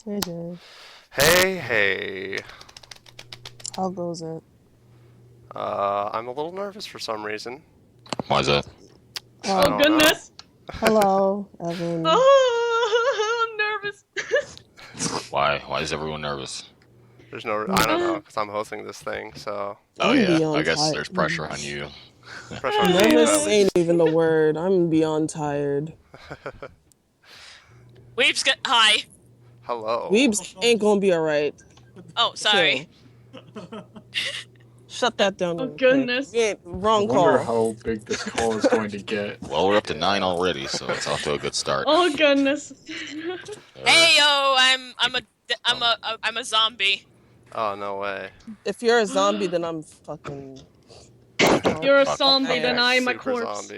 Hey, Jay. Hey. How goes it? I'm a little nervous for some reason. Why is that? I Oh Oh, don't know. goodness! hello, Evan. Oh, I'm nervous. Why is everyone nervous? I don't know, because I'm hosting this thing, so Oh I'm yeah, I beyond guess tired. there's pressure on you. pressure on me, Nervous at ain't least. even the word. I'm beyond tired. Weeps, hi. Hello. Weebs ain't gonna be alright. Oh, sorry. Chill. Shut that down Oh real quick. goodness. Yeah, I wrong wonder call. how big this call is going to get. Well, we're up to 9 Yeah. already, so it's off to a good start. Oh goodness. Hey yo, I'm a zombie. Oh, no way. If you're a zombie, then I'm fucking. You're a Fuck. zombie, then tired. I'm a Super corpse.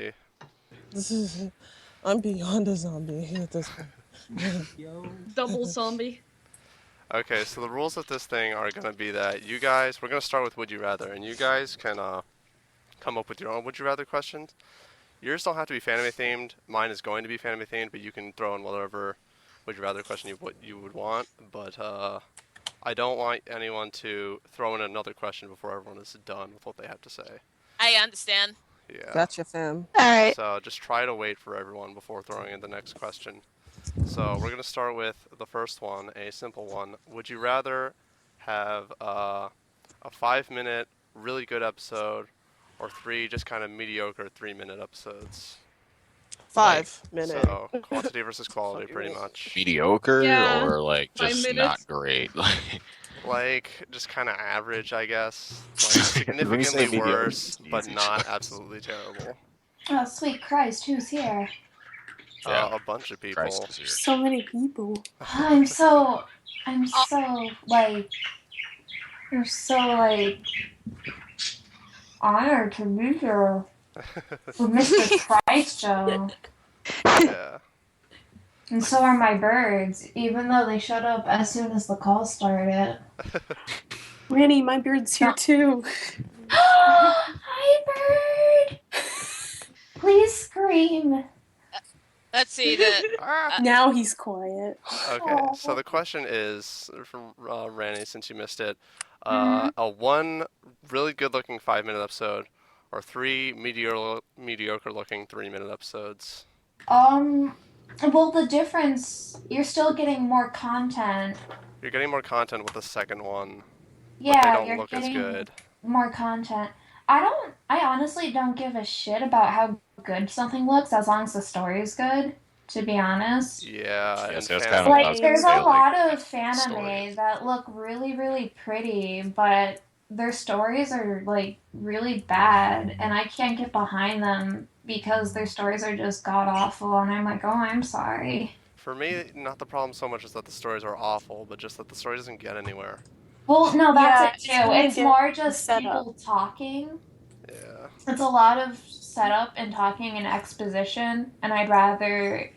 zombie. I'm beyond a zombie at this point. Double zombie. Okay, so the rules of this thing are going to be that you guys, we're going to start with Would You Rather, and you guys can come up with your own Would You Rather questions. Yours don't have to be Fanime themed. Mine is going to be Fanime themed, but you can throw in whatever Would You Rather question you would want. But I don't want anyone to throw in another question before everyone is done with what they have to say. I understand. Yeah. Gotcha, fam. Alright. So just try to wait for everyone before throwing in the next question. So we're going to start with the first one, a simple one. Would you rather have a 5-minute really good episode or 3 just kind of mediocre 3-minute episodes? 5 minutes. So quantity versus quality, pretty much. Mediocre Yeah, or like 5 just minutes. not great? Like just kind of average, I guess. Like When we say significantly mediocre, worse, it's but easy. not absolutely terrible. Oh, sweet Christ, who's here? Yeah. A bunch of people. Christ is here. So many people. I'm so, like, you're so, like, honored to be here with Mr. Christ, Joe. Yeah. And so are my birds, even though they shut up as soon as the call started. Ranny, my bird's here too. Hi, bird! Please scream. Let's see the Now he's quiet. Okay, so the question is from Randy, since you missed it, Mhm. a 1 really good-looking 5-minute episode, or 3 mediocre-looking 3-minute episodes. Well, the difference, you're still getting more content. You're getting more content with the second one, but they Yeah, don't you're look as getting good. more content. I honestly don't give a shit about how good something looks as long as the story is good, to be honest. Yeah, Yes, and that's fan- kind of Like, what there's a say, lot of story. fanime that look really, really pretty, but their stories are, like, really bad, and I can't get behind them because their stories are just god-awful, and I'm like, oh, I'm sorry. For me, not the problem so much is that the stories are awful, but just that the story doesn't get anywhere. Well, no, that's Yeah, it, too. it's It's gonna more get just set people up. talking. Yeah. It's a lot of setup and talking and exposition, and I'd rather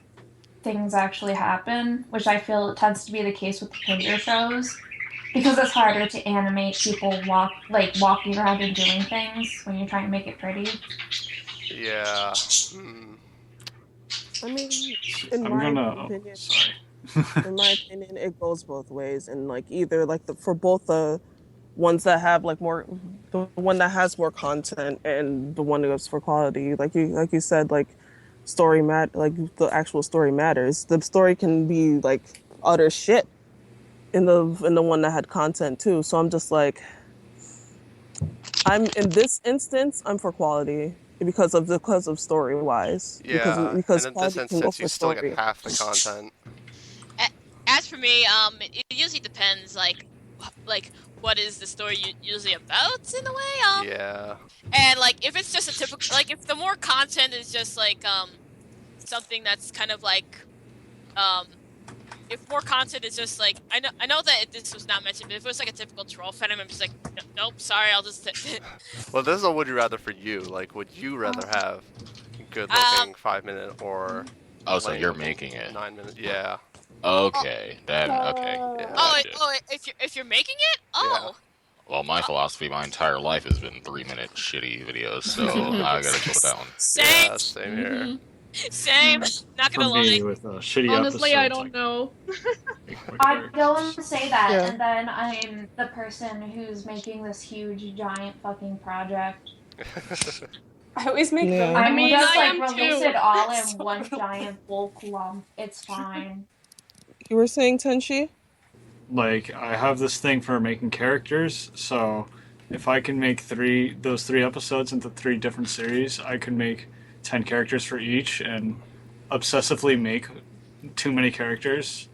things actually happen, which I feel tends to be the case with the prettier shows, because it's harder to animate people walking around and doing things when you're trying to make it pretty. Yeah. I mean, in I'm my gonna. opinion, Sorry. in my opinion, it goes both ways, and like either like for both the ones that have like more, the one that has more content and the one that goes for quality. Like you said, like like the actual story matters. The story can be like utter shit in the one that had content too. So I'm just like, I'm in this instance, I'm for quality because of story wise. Yeah, Because and in this quality can go instance, for you still story. get half the content. as for me, it usually depends like what is the story usually about in a way. Yeah. And like if it's just a typical if the more content is just like something that's kind of like if more content is just like I know that this was not mentioned, but if it was like a typical troll fan, I'm just like nope, sorry, I'll just Well, this is a would you rather for you. Like, would you rather have good-looking 5-minute or Oh, so lame you're making it. 9-minute? Yeah. Okay, then okay. Yeah. if you're making it, oh. Well, my philosophy my entire life has been 3-minute shitty videos, so I gotta go down. Same. Yeah, same here. Same. Not For gonna me, lie. with shitty Honestly, I episodes, don't know. make my I character. don't say that, Yeah. and then I'm the person who's making this huge, giant fucking project. I always make Yeah. them. I mean, just I like am release too. it all in So one annoying. giant bulk lump. It's fine. You were saying Tenchi? Like, I have this thing for making characters, so if I can make those three episodes into 3 different series, I can make 10 characters for each and obsessively make too many characters.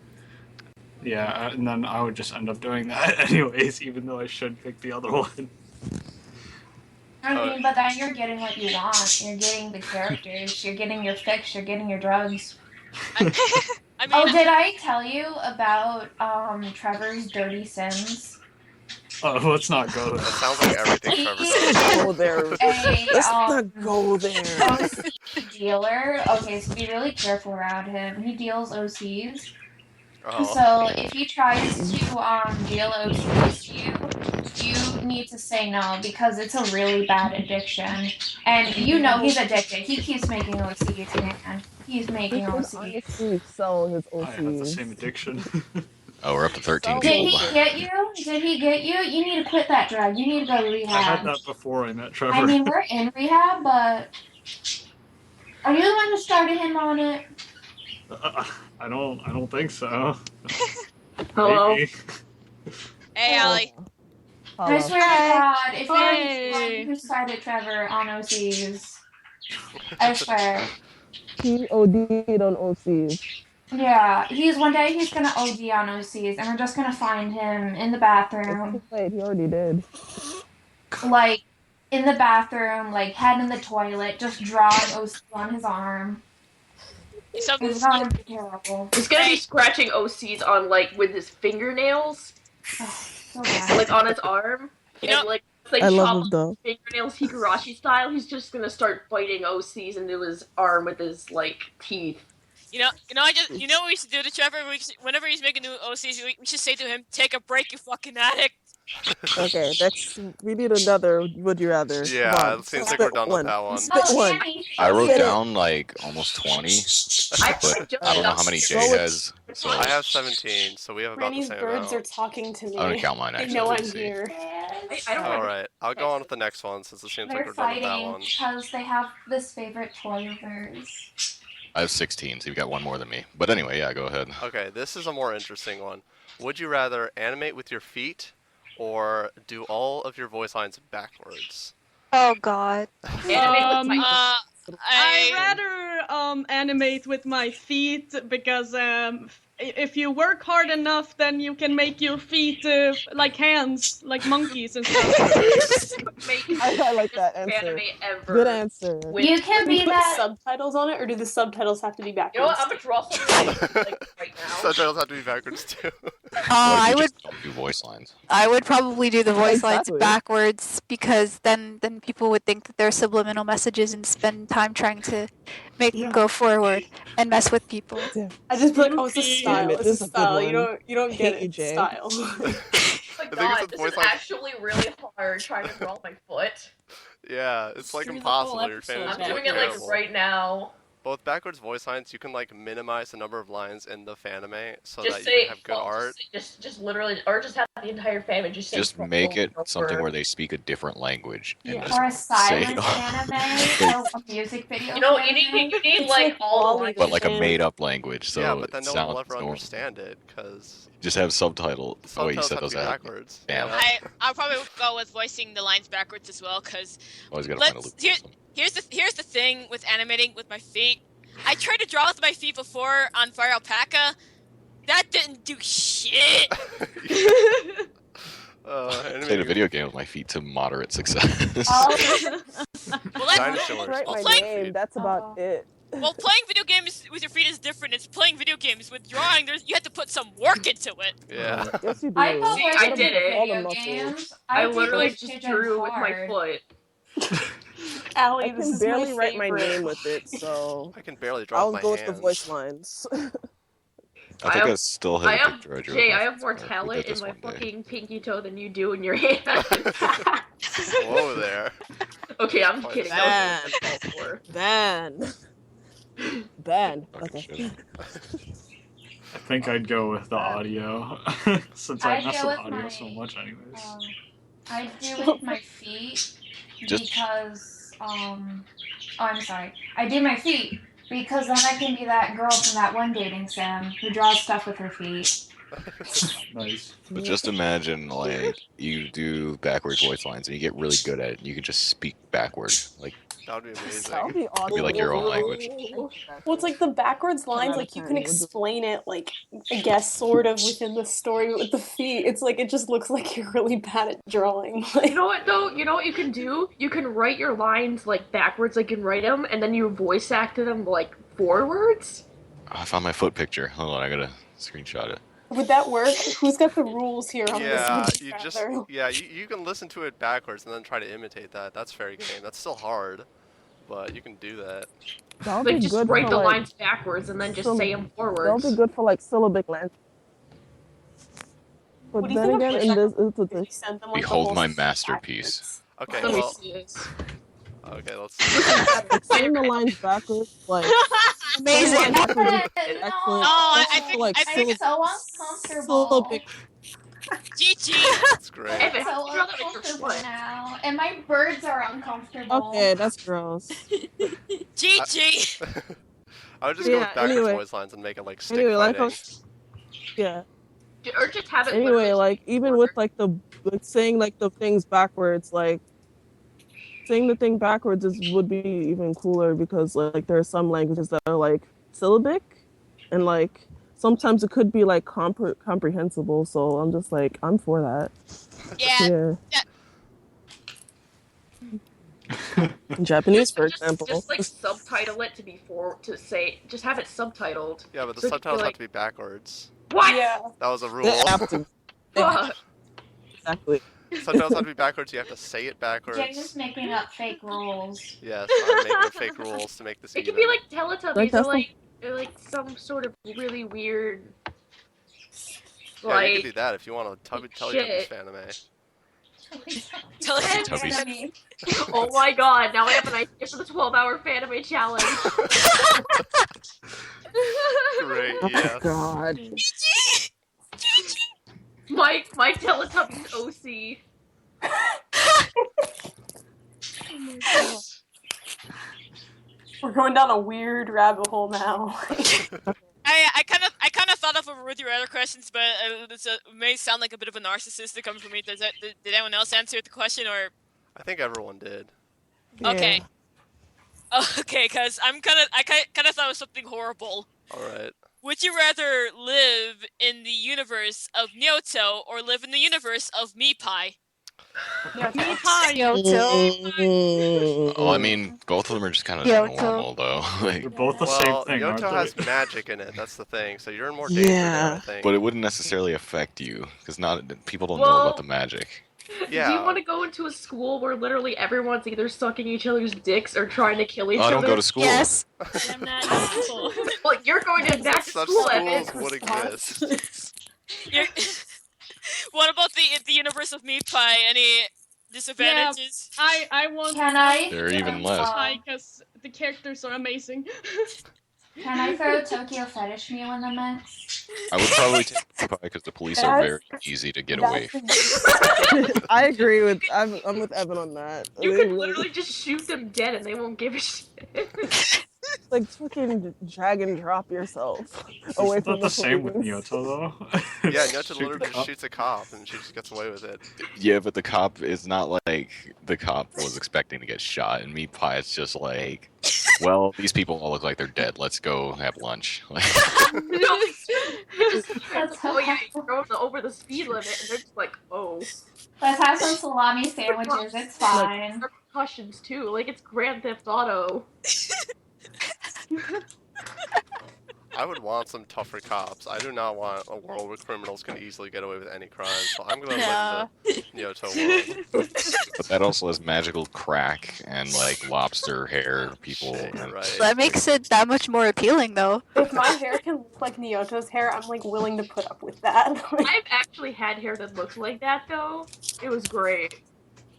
Yeah, and then I would just end up doing that anyways, even though I should pick the other one. I mean, but then you're getting what you want. You're getting the characters. You're getting your fix. You're getting your drugs. I mean, Oh, did I tell you about Trevor's dirty sins? Oh, let's not go That there. sounds like everything Trevor He does. Go there. a Let's not go there. OC dealer. Okay, so be really careful around him. He deals OCs. Oh. So if he tries to deal OCs to you, you need to say no because it's a really bad addiction. And you know he's addicted. He keeps making OCs, man. He's making OCs. Honestly, sell his I have the OCs. same addiction. Oh, we're up to 13 Did people. he get you? Did he get you? You need to quit that drug. You need to go to I had rehab. that before I met Trevor. I mean, we're in rehab, but are you the one who started him on it? I don't think so. Hello. Maybe. Hey, Allie. I swear to God, if you're Hey. the one who started Trevor on OCs, I swear. He OD'd on OCs. Yeah, one day he's gonna OD on OCs, and we're just gonna find him in the bathroom, Wait, he already did. like in the bathroom, like head in the toilet, just drawing OC on his arm. So, It's gonna be terrible. He's gonna be scratching OCs on with his fingernails, So bad. like on his arm, You know- and like I love chop him though. fingernails Higurashi style. He's just gonna start biting OCs into his arm with his teeth. you know what we should do to Trevor? Whenever he's making new OCs, we should say to him, "Take a break, you fucking addict." Okay, next we need another would you rather. Yeah, Come on, it seems like spit we're done with one. that one. Spit one. Danny, I wrote Get it. down almost 20, but I don't know how many Jay has, so I have 17, so we have about Granny's the same birds are amount. talking to me. I'm gonna count mine They actually. know I'm Let's see. here. I don't know. Alright, I'll go on with the next one since it seems like they're we're done with that fighting one. because they have this favorite toy of theirs. I have 16, so you've got one more than me. But anyway, yeah, go ahead. Okay, this is a more interesting one. Would you rather animate with your feet or do all of your voice lines backwards? Oh god. Animate with my I rather animate with my feet because if you work hard enough, then you can make your feet like hands, like monkeys and stuff. I like that answer. anime ever. Good answer. With- You can Do we be put that. subtitles on it, or do the subtitles have to be backwards? You know what? I'm gonna draw something right now. Subtitles have to be backwards too. What if I you would just don't do voice lines? I would probably do the voice lines Exactly. backwards because then people would think that they're subliminal messages and spend time trying to make them go forward and mess with people. I just be like, oh, it's a Damn style. it, It's this is a a good style. You one. don't get Hate it. you, It's Jay. style. Oh my think it's god, a this voice is line. actually really hard trying to draw my foot. Yeah, it's like Through the whole impossible. Your episode fan is I'm backwards. doing it terrible. right now. Both backwards voice lines, you can minimize the number of lines in the Fanime so Just that say you can have good art. Just literally, or just have the entire family just say. Just make it something where they speak a different language. And Yeah. just Or a say silent it. anime, or a music video. You know, you anime. need It's like like all all the like- But like a And- made-up language, so yeah, but then it no one will sounds ever normal. understand it because Just have subtitle. Oh wait, you subtitles said have to those be out. backwards. Damn. Yeah. I'll probably go with voicing the lines backwards as well, cause Always gotta find a let's loophole. here's the thing with animating with my feet. I tried to draw with my feet before on Fire Alpaca. That didn't do shit. Played a video game with my feet to moderate success. Oh, Well, that's, Dinosaurs. Write Well, my playing- name. That's about it. well, playing video games with your feet is different. It's playing video games with drawing. You have to put some work into it. Yeah. Yes, you do. I put See, work I into did it. All the video muscles. games. I did literally this just shit drew with my hard. foot. Allie, I this can is barely my write my favorite. name with it, so I can barely draw I'll with go my with hands. the voice lines. I think I I have- still have I a have picture I drew. Jay. of I my have more father. We talent did in this my one day. fucking pinky toe than you do in your hand. Whoa there. Okay, I'm Quite kidding. bad. That was uncalled for. Then Bad. Fucking Okay. shit. I think I'd go with the audio, since I I'd mess go with with audio my, so much anyways. I'd do with my feet Just- because, I'm sorry. I do my feet because then I can be that girl from that one dating sim who draws stuff with her feet. Nice. But just imagine, like, you do backwards voice lines and you get really good at it and you can just speak backward. Like, That would be amazing. That would be awesome. be like your own language. Well, it's like the backwards 10 lines, out of like you 10 can would do. explain it, like I guess, sort of within the story. But with the feet, it's like it just looks like you're really bad at drawing. Like, You know what though? You know what you can do? You can write your lines like backwards, like you can write them, and then you voice acted them like forwards. Oh, I found my foot picture. Hold on, I gotta screenshot it. would that work? Who's got the rules here on Yeah, this? you just you can listen to it backwards and then try to imitate that. That's fair game. That's still hard, but you can do that. That would Like be just good write for, the like, lines backwards and then just say them that would forwards. be good for like syllabic language. But What do you then think of again, in this, They sent them, like, the Behold whole my speech masterpiece. Okay, Let me well, see this. okay, let's. saying the lines backwards, like Amazing. saying the lines backwards is No, excellent. I Also, think- like I I'm think- so uncomfortable. syllabic. GG. That's great. Evan, I'm so you draw that with your uncomfortable foot. now, and my birds are uncomfortable. Okay, that's gross. GG. I would just go with Yeah, backwards anyway. voice lines and make it like stick Anyway, like I fighting. was, yeah. Or just have it Anyway, literally like even with like the like, saying like the things backwards, like saying the thing backwards would be even cooler because like there are some languages that are like syllabic, and like sometimes it could be like comprehensible. So I'm just like I'm for that. Yeah. In Japanese, for just, example. just like subtitle it to be just have it subtitled. Yeah, but the So subtitles like- have to be backwards. What? Yeah. That was a rule. They have to. Fuck. Exactly. Subtitles have to be backwards. You have to say it backwards. James making up fake rules. Yes, I'm making up fake rules to make this It even. could be like Teletubbies Like, that's or like some sort of really weird. Yeah, you Like can do that if you want to Teletubbies shit. Fanime. Teletubbies. Oh my god! Now I have an idea for the 12-hour Fanime challenge. Great, Oh yes. God. My Teletubbies OC. We're going down a weird rabbit hole now. I kind of thought of a Would You Rather questions, but it may sound like a bit of a narcissist to come from me. Did anyone else answer the question, or? I think everyone did. Okay. Okay, because I kind of thought of something horrible. All right. Would you rather live in the universe of Nyoto or live in the universe of Meepai? Oh, I mean, both of them are just kind of Kyoto. normal, though. Like, They're both the Well, same thing, Yoto aren't has they? magic in it. That's the thing. So you're in more danger there, I think. but it wouldn't necessarily affect you because people don't know Well- about the magic. Yeah. Do you want to go into a school where literally everyone's either sucking each other's dicks or trying to kill each Oh, I other? don't go to school. Yes. I'm not useful. Well, you're going to back to Such school, schools Evan. would exist. What about the universe of Meepai? Any disadvantages? I want Can I? There are even less. because the characters are amazing. Can I throw Tokyo Fetish Mew in the mix? I would probably take Meepai because the police are very easy to get away from. I agree with. I'm with Evan on that. You They could really- literally just shoot them dead and they won't give a shit. like fucking drag and drop yourself away It's from not the same with police. Nyoto, though. Yeah, Nyoto Shoot the literally just cop. shoots a cop and she just gets away with it. Yeah, but the cop is not like the cop was expecting to get shot. And Meepai, it's just like, well, these people all look like they're dead. Let's go have lunch. Like, That's Oh yeah, okay. you go over the speed limit and they're just like, oh. Let's have some salami sandwiches. It's fine. Repercussions too, like it's Grand Theft Auto. I would want some tougher cops. I do not want a world where criminals can easily get away with any crime, so I'm gonna live in the Nyoto world. but that also has magical crack and like lobster hair people. Shit, you're And right. That makes it that much more appealing, though. If my hair can look like Nyoto's hair, I'm like willing to put up with that. I've actually had hair that looks like that though. It was great.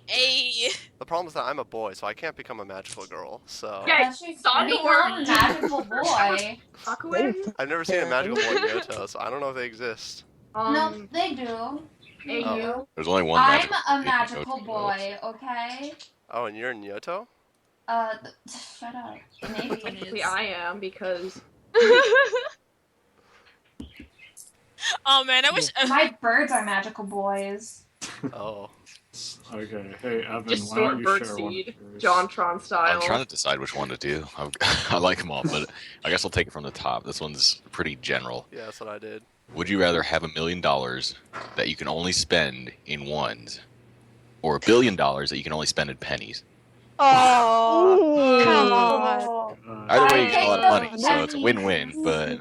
Hey. The problem is that I'm a boy, so I can't become a magical girl. So Yeah, Unless you Sandor. become a magical boy. Aquaman? I've never seen a magical boy in Yoto, so I don't know if they exist. No, they do. AU. There's only one I'm magical a kid in magical Yoto, boy, okay? Oh, and you're in Yoto? Shut up. Maybe. Technically, I am because Oh man, I wish. My birds are magical boys. Oh. Okay, hey Evan, just why don't snort you bird share one of seed, yours? JonTron style. I'm trying to decide which one to do. I like them all, but I guess I'll take it from the top. This one's pretty general. Yeah, that's what I did. Would you rather have $1 million that you can only spend in ones, or $1 billion that you can only spend in pennies? Oh, come Oh. on. Either way, you get a I lot of money, take so it's a win-win. But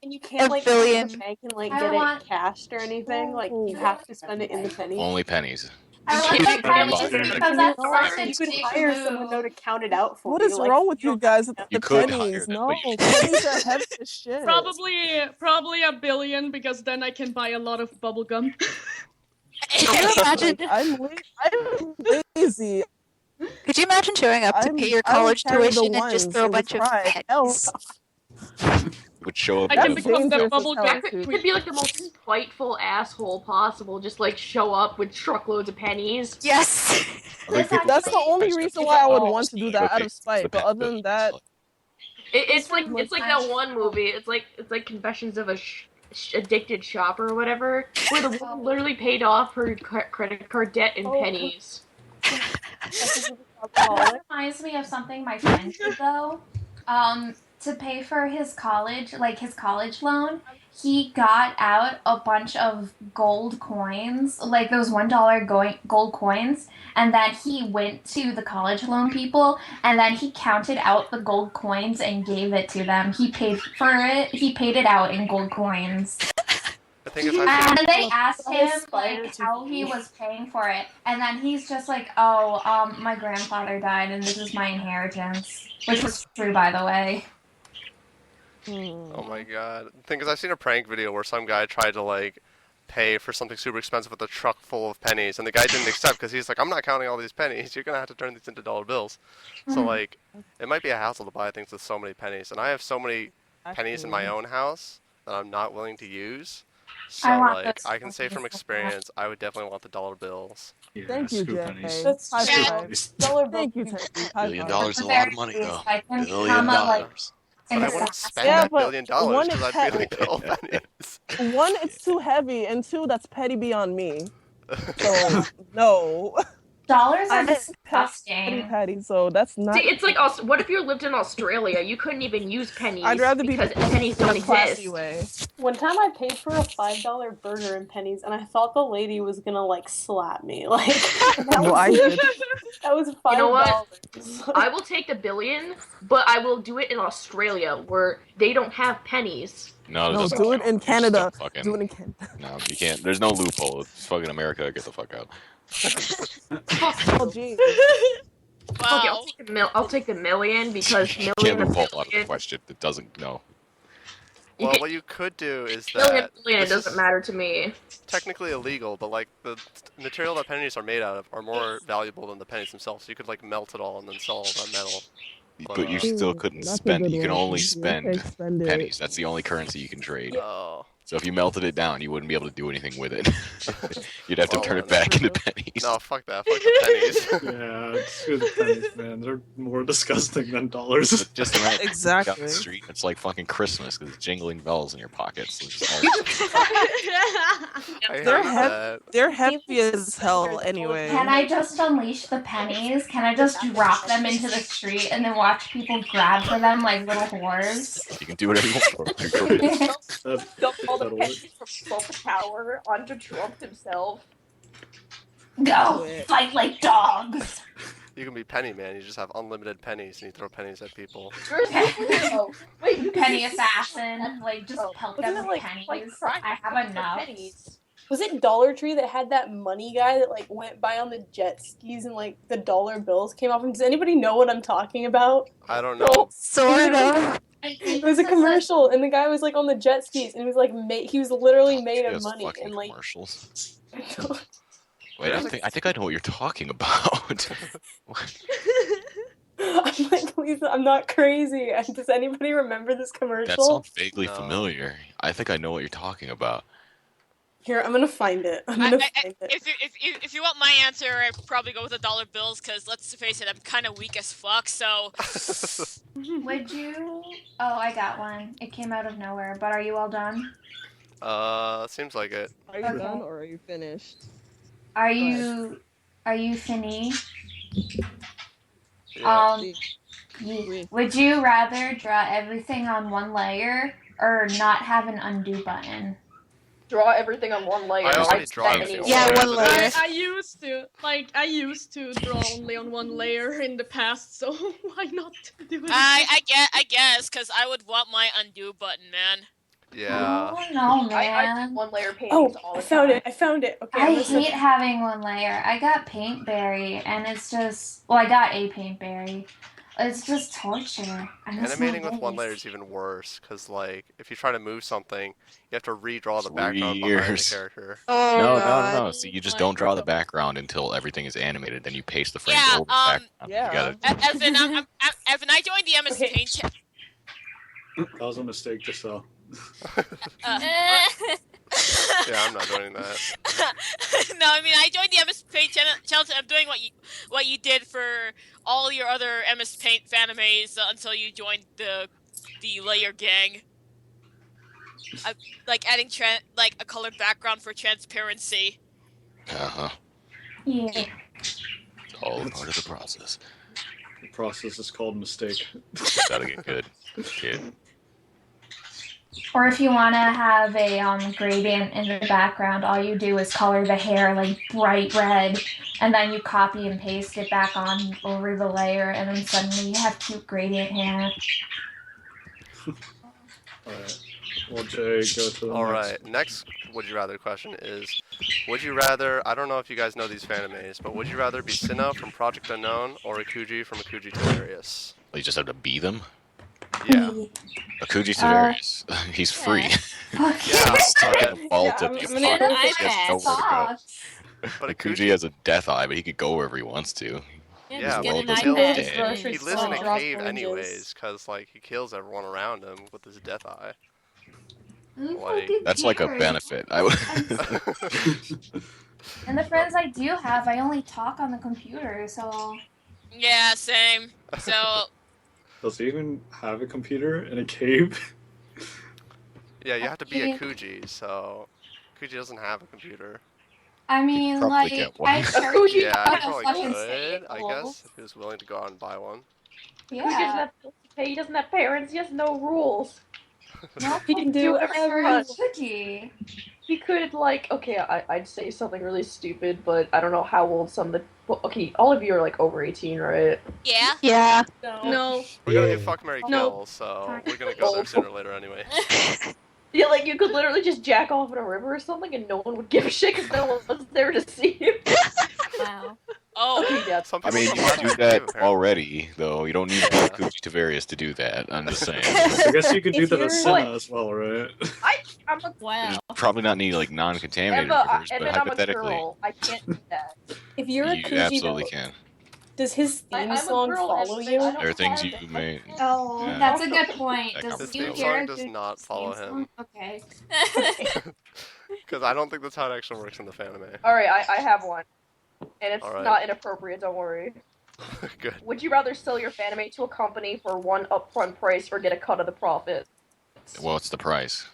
And you can't a like go to billion. the bank and like I get want- it cashed or anything. Like you have to spend it in the pennies. only pennies. I You want can't the spend pennies it. because that's No, such a you could dick hire someone though move. to count it out for What you. is Like, wrong with you don't guys have with You the could hire pennies? them, No, but you pennies are heavy as shit. Probably $1 billion because then I can buy a lot of bubble gum. Could you imagine? I'm lazy. Could you imagine showing up to pay your I would college carry the tuition and just ones throw a and bunch of pride. Hell, pennies? Would show up. I can That's become the dangerous bubble as hell. gum. You could be like the most spiteful asshole possible. Just like show up with truckloads of pennies. Yes. That's the only reason why I would want to do that out of spite. But other than that, It's like that one movie. It's like Confessions of a Addicted Shopper or whatever, where the woman literally paid off her credit card debt in pennies. That reminds me of something my friend did though. To pay for his college, like his college loan, he got out a bunch of gold coins, like those $1 gold coins, and then he went to the college loan people, and then he counted out the gold coins and gave it to them. He paid for it. He paid it out in gold coins. The thing is, I've And seen, they asked him like how he was paying for it, and then he's just like, "Oh, my grandfather died, and this is my inheritance," which was true, by the way. oh my god. The thing is, I've seen a prank video where some guy tried to like pay for something super expensive with a truck full of pennies, and the guy didn't accept because he's like, I'm not counting all these pennies. You're gonna have to turn these into dollar bills. So like, it might be a hassle to buy things with so many pennies, and I have so many pennies in my own house that I'm not willing to use. So like, I can say from experience, I would definitely want the dollar bills. Yeah, thank you, scoop Jay. pennies. That's High Yeah. five. Thank you, Teddy. $1 High billion five. is a lot of money, though. I can $1 billion. become a, like, But an I wouldn't assassin. spend Yeah, that but $1 billion one because is I'd be like, oh, pennies. One, it's too heavy, and two, that's petty beyond me. So no, Dollars are I'm petty disgusting. patty. So that's not. See, it's like what if you lived in Australia? You couldn't even use pennies. I'd rather be because pennies don't in a classy exist. way. one time I paid for a $5 burger in pennies, and I thought the lady was gonna like slap me. Like that Well, I was, did. that was $5. You know what? I will take the billion, but I will do it in Australia where they don't have pennies. No, it No, doesn't do it count. in You just Canada. don't fucking- Do it in Canada. No, you can't. There's no loophole. It's fucking America. Get the fuck out. Oh, geez. Fuck it, Wow. I'll take the million because You million can't of loophole out of the million, question. It doesn't. No. You Well, can- what you could do is million, that million, it this doesn't is matter to me. technically illegal, but like the material that pennies are made out of are more valuable than the pennies themselves. So you could like melt it all and then sell all that metal. But you still couldn't That's a spend. good You can one. only Okay, spend spend it. pennies. That's the only currency you can trade. Oh. So if you melted it down, you wouldn't be able to do anything with it. You'd have to Well, turn it then. back into pennies. No, fuck that. Fuck the pennies. Yeah, screw the pennies, man. They're more disgusting than dollars. Just imagine down Exactly. the street. It's like fucking Christmas because it's jingling bells in your pockets. It's just all- I They're hate heavy. that. They're heavy as hell anyway. Can I just unleash the pennies? Can I just drop them into the street and then watch people grab for them like little whores? You can do whatever you want. Go ahead. Dump all the That'll pennies from the tower onto Trump himself. Go fight like dogs. You can be Penny Man. You just have unlimited pennies and you throw pennies at people. Wait, penny assassin. Like just pelt Wasn't them it with like pennies. crime I have enough. pennies? Was it Dollar Tree that had that money guy that like went by on the jet skis and like the dollar bills came off him? Does anybody know what I'm talking about? I don't know. Sort of. It was a commercial, and the guy was like on the jet skis, and he was like he was literally made She of has money, fucking and like commercials. Wait, I think I know what you're talking about. I'm like, please, I'm not crazy. Does anybody remember this That commercial? sounds vaguely No. familiar. I think I know what you're talking about. Here, I'm gonna find it. I'm gonna find it. If you want my answer, I'd probably go with the dollar bills, because let's face it, I'm kind of weak as fuck, so... Would you? Oh, I got one. It came out of nowhere. But are you all done? Seems like it. Are you Okay. done or are you finished? Are Go you? Are you Fanime? Yeah. Would you rather draw everything on one layer or not have an undo button? Draw everything on one layer. I already I'd draw spend everything any- on Yeah, one one layer. layer. I used to draw only on one layer in the past, so why not do it? I guess, because I would want my undo button, man. Yeah. Oh no, I man. do one layer paintings all Oh, the I found time. it. I found it. Okay, I I'm gonna hate having one layer. I got Paintberry, and it's just... Well, I got a Paintberry. It's just torture. I miss Animating my with one days. layer is even worse, because, like, if you try to move something, you have to redraw the 3 background behind the years. character. Oh No, god. no. So you just don't draw the background until everything is animated. Then you paste the frames Yeah, over the background. yeah. You gotta, Evan, Evan, I joined the MS Okay. Paint. That was a mistake to sell. Yeah, I'm not doing that. No, I mean I joined the MS Paint channel. I'm doing what you did for all your other MS Paint fanimes until you joined the layer gang. Like adding like a colored background for transparency. uh-huh. Yeah. It's all a part of the process. The process is called mistake. Gotta get good, kid. Or if you want to have a gradient in the background, all you do is color the hair like bright red, and then you copy and paste it back on over the layer, and then suddenly you have cute gradient hair. Alright. Well, Jay, go to the Alright, next would you rather question is, would you rather, I don't know if you guys know these fanimes, but would you rather be Sinnoh from Project Unknown or Ikuji from Ikuji Hilarious? You just have to be them. Yeah. Akuji Tadarius. He's free. Fuck Yeah. He's stuck in a vault Yeah, of the I'm gonna- apocalypse. He has nowhere to go. But Akuji has a death eye, but he could go wherever he wants to. Yeah, just well, get the an hill- iPad. he lives in a Drop cave oranges. anyways, because, like, he kills everyone around him with his death eye. Who Like, fucking That's like a cares? benefit. I would. And the friends I do have, I only talk on the computer, so... Yeah, same. So Does he even have a computer in a cave? Yeah, you have to be Okay. a Kuji, so Kuji doesn't have a computer. I mean, probably like, get one. I Akuji charge you Yeah, a he probably fucking could, I sale. guess, if he was willing to go out and buy one. He doesn't Yeah. have bills to pay, he doesn't have parents, he has no rules. No, He can do Do whatever he everything. Cookie. He could, like, okay, I'd say something really stupid, but I don't know how old some of the. Well, okay, all of you are like over 18, right? yeah. Yeah. No. We're gonna do fuck, marry, No. kill, so we're gonna go there sooner or later anyway. Yeah, like you could literally just jack off in a river or something and no one would give a shit because no one was there to see you. Wow. Oh, Okay, yeah. Some I people mean, from you Project can do Cave, that apparently. already, though. You don't need to be Akuji Tavarius to do that. I'm just saying. I guess you could do If that as you're- Senna as well, right? I'm a Wow. Probably not need like non-contaminated Emma, rivers, but I'm a hypothetically, girl. I can't do that. If you're a you Kuji, absolutely though, can. does his theme I'm a song girl, follow and you? I don't There are things have you that. may. Oh, Yeah. that's a good point. That Does counts His you too. theme song hear does the not follow theme him. song? Okay. Because I don't think that's how it actually works in the fanime. Alright, I have one. And it's Alright. not inappropriate, don't worry. Good. Would you rather sell your fanime to a company for one upfront price or get a cut of the profit? Well, what's the price?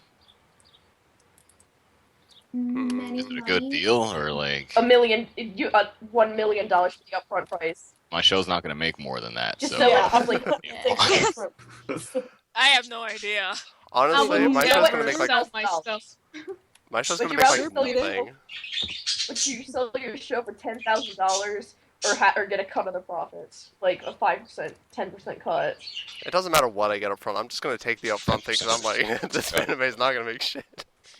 Many Is it a good money. deal or like $1 million for the upfront price. my show's not going to make more than that? Just So sell Yeah, it. I'm like, I have no idea. Honestly, wouldn't my get show's it gonna make like sell my stuff. my show's Would gonna you make rather like sell your nothing. Would you sell your show for $10,000 or get a cut of the profits? Like a 5%, 10% cut? It doesn't matter what I get up front. I'm just gonna take the upfront thing because I'm like, this anime is not gonna make shit.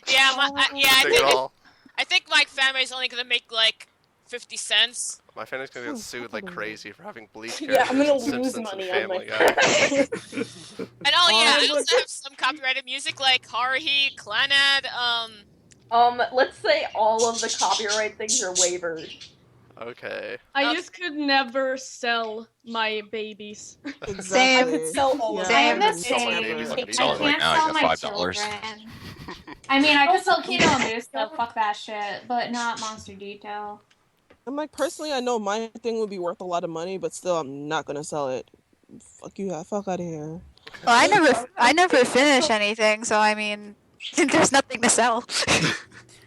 Yeah, I Take it all. think my family is only gonna make like 50 cents. My family's gonna get sued like crazy for having Bleach yeah, I'm characters gonna in lose Simpsons money and on my Family Guy. And oh yeah, I Oh, also have some copyrighted music like Haruhi, Clannad, Let's say all of the copyright things are wavered. Okay. I just could never sell my babies. Exactly. I could sell all of Same. them. Sell my Same. babies. I Fucking can sell it right can't now. sell You my got $5. children. I mean, I could sell Kino and Moose, so fuck that shit, but not Monster Detail. I'm like, personally, I know my thing would be worth a lot of money, but still, I'm not gonna sell it. Fuck you, fuck out of here. Well, I never finish anything, so I mean, there's nothing to sell.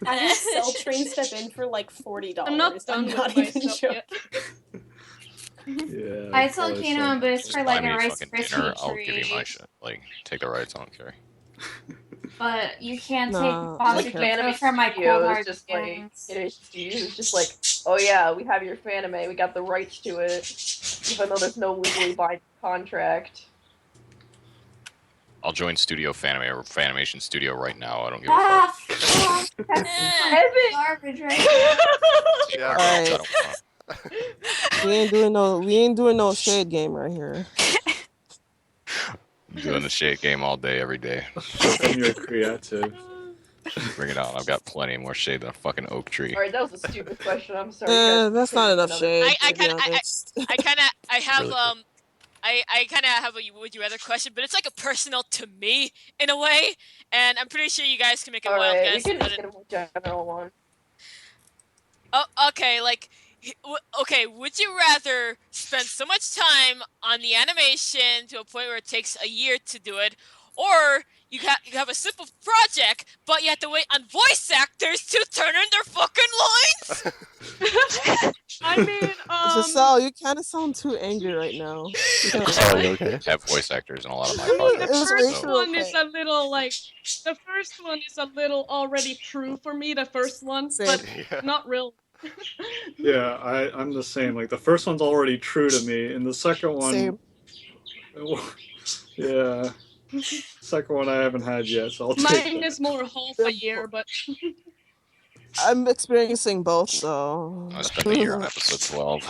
I would sell Train Step In for like $40. I'm not done with my even stuff joking. yet. Yeah. I'd sell probably Kino and Boost for Buy like me a Rice fucking Krispie dinner. I'll give you my treat, shit. Like, take the rights. I don't care. but you can't Nah, take I Monster care. Detail Fanime from my cold Studios hard just like skins. it's just like, oh yeah, we have your Fanime, we got the rights to it, even though there's no legally binding contract. I'll join Studio Fanime or Fanimation Studio right now. I don't give a Ah, fuck. fuck. That's Evan! garbage right now. Yeah. Alright. I don't want. We ain't doing no shade game right here. I'm doing the shade game all day, every day. Show them you're creative. Bring it on. I've got plenty more shade than a fucking oak tree. Alright, that was a stupid question, I'm sorry. guys. That's not enough Another- shade. I to be honest. I have Really quick. I kind of have a would you rather question, but it's like a personal to me in a way, and I'm pretty sure you guys can make a wild Alright, we guess. can but just get a more general one. Oh, okay, like, okay, would you rather spend so much time on the animation to a point where it takes a year to do it, or you have a simple project, but you have to wait on voice actors to turn in their fucking lines? I mean, Giselle, you kind of sound too angry right now. Sorry, okay. I have voice actors in a lot of my the projects. was first way one too is a little like, the first one is a little already true for me, the first one, Same. but Yeah. not real. Yeah, I'm the same. Like the first one's already true to me, and the second one, Same. yeah, second one I haven't had yet, so I'll take Mine that. is more half a year, but I'm experiencing both, so. I spent a year on episode 12.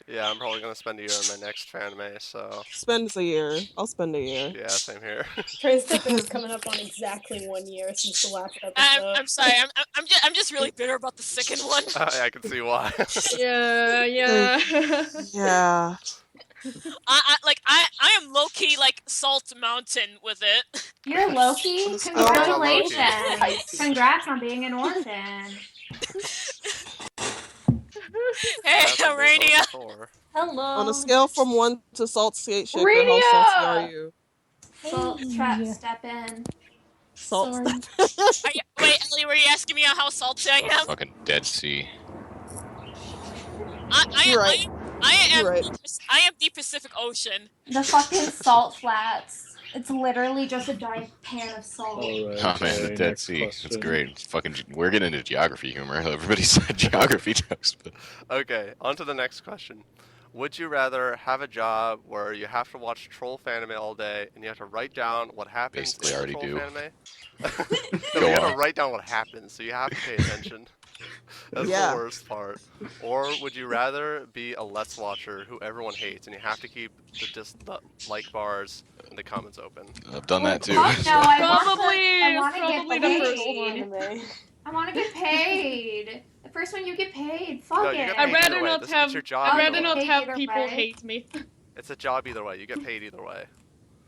Yeah, I'm probably gonna spend a year on my next Fanime, so Spends a year. I'll spend a year. yeah, same here. Train Step In is coming up on exactly 1 year since the last episode. I'm sorry, I'm just really bitter about the second one. I can see why. yeah. Yeah. I am low key like Salt Mountain with it. You're Loki? Let's go. Congratulations! Congrats on being an orphan. Hey, That's what they Arania. voted for. Hello. On a scale from 1 to Salt Skate Shaker, how Rania! salty are you? Salt trap step in. Salt. Wait, Ellie, were you asking me how salty I am? Fucking Dead Sea. You're right. You're right. I am the Pacific Ocean. The fucking salt flats. It's literally just a giant pan of salt. Alright, Oh man, the okay, Dead next Sea. It's question. great. Fucking, we're getting into geography humor. Everybody's said geography jokes, but Okay, on to the next question. Would you rather have a job where you have to watch troll Fanime all day and you have to write down what happens Basically, I in the already troll do. Fanime? Go No, you have to on. write down what happens, so you have to pay attention. That's Yeah. the worst part. Or would you rather be a Let's Watcher who everyone hates and you have to keep the like bars and the comments open? I've done that too. Fuck no, I Probably want to the get first paid. one. I want to get paid. The first one you get paid. No, Fuck you it. get I'd paid rather either way. not It's have. your job I'd either rather way. not have Either people way. hate me. It's a job either way. You get paid either way.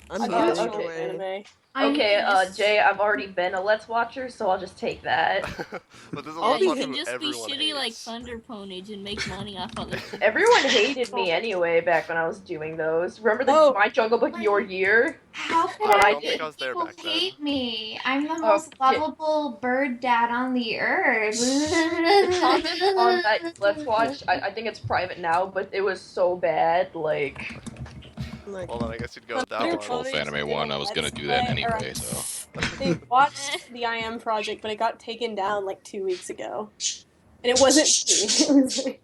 I'm I not love sure way. anime. Okay, Jay, I've already been a Let's Watcher, so I'll just take that. But there's a I'll Let's be- Watcher You can who just be everyone shitty like hates. Thunder Ponies and make money off other people. Everyone hated me anyway back when I was doing those. Remember the Oh. My Jungle Book Your Year? How could I I don't think did- I was there people back then. hate me? I'm the most Okay. lovable bird dad on the earth. The comments on that Let's Watch, I think it's private now, but it was so bad, like... Like, Well, then I guess you'd go with that Thunder one. Troll Ponies Fanime did one, a I was gonna Let's do that Play, or anyway, so. They watched the I Am project, but it got taken down like 2 weeks ago. And it wasn't me. It was like,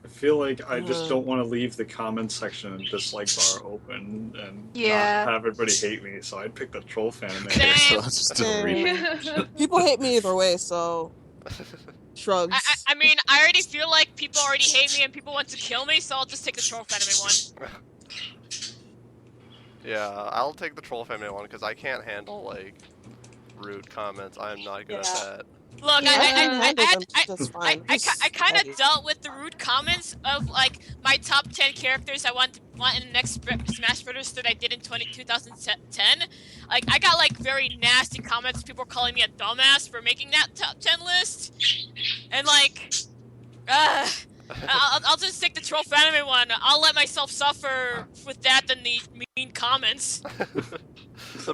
I feel like I just don't want to leave the comment section and dislike bar open and Yeah. not have everybody hate me, so I'd pick the troll fan. So let's just do the read. people hate me either way, so shrugs. I mean, I already feel like people already hate me and people want to kill me, so I'll just take the troll Fanime one. Yeah, I'll take the troll Fanime one because I can't handle like rude comments. I am not good at Yeah. that. Look, I can handle them just fine. I Just kind of petty. dealt with the rude comments of like my top 10 characters I want in the next Smash Brothers that I did in 2010. Like I got like very nasty comments. People calling me a dumbass for making that top 10 list, and like, I'll just take the troll Fanime one. I'll let myself suffer with that than the mean comments.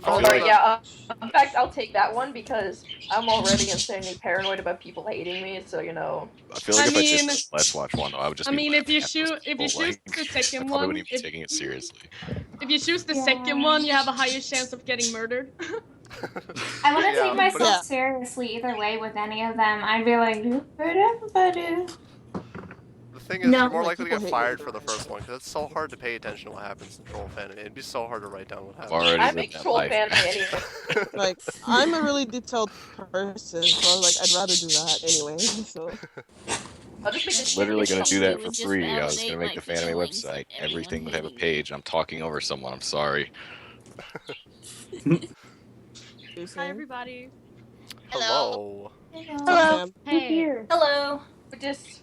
Alright, yeah, in fact, I'll take that one because I'm already insanely paranoid about people hating me, so, you know. I feel like I if mean- I did Let's Watch one, though, I would just I be mean, if you choose like, the I second probably one, wouldn't even be taking it seriously. if you choose the second one, you have a higher chance of getting murdered. I wouldn't Yeah, take myself Yeah. seriously either way with any of them. I'd be like, everybody. The thing is, No. you're more Like, likely to people get hate fired you. for the first one because it's so hard to pay attention to what happens in Troll Fanime. It'd be so hard to write down what I've happens. already I lived make that troll life. fan anyway. Like, I'm a really detailed person, so like I'd rather do that anyway. So I'll just make this Literally gonna do that It for would just free. I was validate gonna make the my Fanime feelings, website. like everyone Everything would have a hating me. page. I'm talking over someone. I'm sorry. Hi, everybody. Hello. Hello. Hey. Hello. Just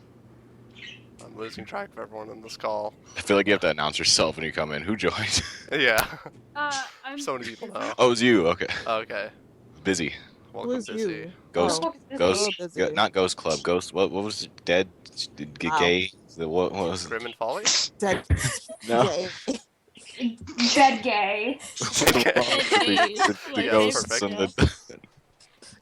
I'm losing track of everyone in this call. I feel like you have to announce yourself when you come in. Who joined? Yeah. I'm. So many people know. Oh, it was you. Okay. Okay. Busy. Welcome, who is Busy. you? Ghost. Oh, Ghost. oh, busy. Not Ghost Club. Ghost. What was it? Dead? Wow. Gay? What was it? Grim and Folly? Dead. No. Gay. Dead gay. The Yeah, ghosts perfect. and the.